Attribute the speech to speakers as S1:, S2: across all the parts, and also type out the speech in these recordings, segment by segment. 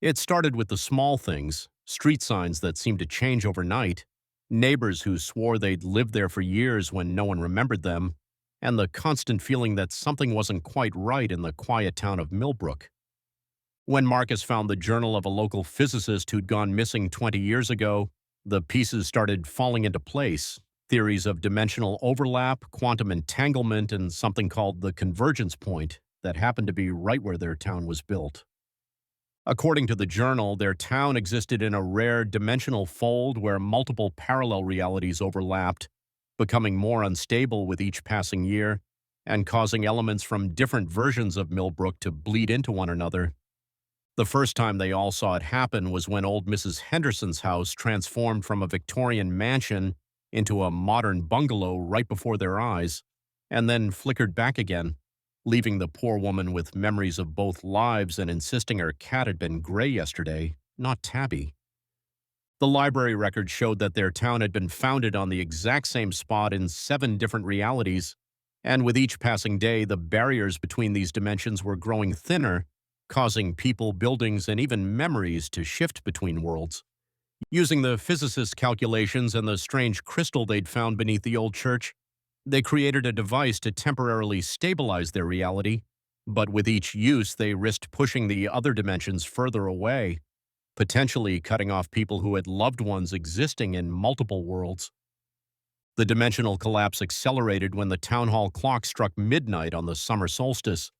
S1: It started with the small things, street signs that seemed to change overnight, neighbors who swore they'd lived there for years when no one remembered them, and the constant feeling that something wasn't quite right in the quiet town of Millbrook. When Marcus found the journal of a local physicist who'd gone missing 20 years ago, the pieces started falling into place. Theories of dimensional overlap, quantum entanglement, and something called the convergence point that happened to be right where their town was built. According to the journal, their town existed in a rare dimensional fold where multiple parallel realities overlapped, becoming more unstable with each passing year and causing elements from different versions of Millbrook to bleed into one another. The first time they all saw it happen was when old Mrs. Henderson's house transformed from a Victorian mansion into a modern bungalow right before their eyes, and then flickered back again, leaving the poor woman with memories of both lives and insisting her cat had been gray yesterday, not tabby. The library record showed that their town had been founded on the exact same spot in 7 different realities, and with each passing day, the barriers between these dimensions were growing thinner, causing people, buildings, and even memories to shift between worlds. Using the physicist's calculations and the strange crystal they'd found beneath the old church, they created a device to temporarily stabilize their reality, but with each use they risked pushing the other dimensions further away, potentially cutting off people who had loved ones existing in multiple worlds. The dimensional collapse accelerated when the town hall clock struck midnight on the summer solstice,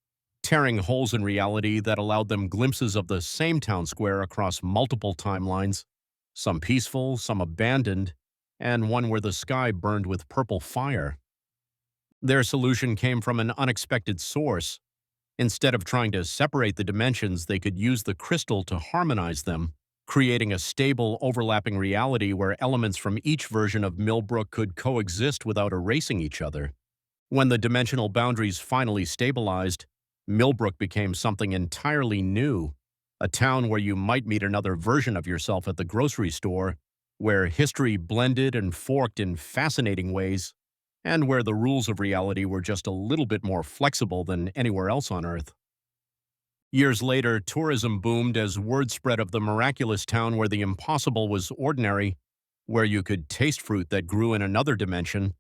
S1: tearing holes in reality that allowed them glimpses of the same town square across multiple timelines, some peaceful, some abandoned, and one where the sky burned with purple fire. Their solution came from an unexpected source. Instead of trying to separate the dimensions, they could use the crystal to harmonize them, creating a stable, overlapping reality where elements from each version of Millbrook could coexist without erasing each other. When the dimensional boundaries finally stabilized, Millbrook became something entirely new, a town where you might meet another version of yourself at the grocery store, where history blended and forked in fascinating ways, and where the rules of reality were just a little bit more flexible than anywhere else on Earth. Years later, tourism boomed as word spread of the miraculous town where the impossible was ordinary, where you could taste fruit that grew in another dimension,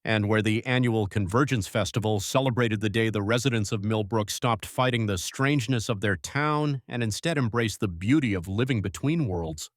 S1: and where the annual Convergence Festival celebrated the day the residents of Millbrook stopped fighting the strangeness of their town and instead embraced the beauty of living between worlds.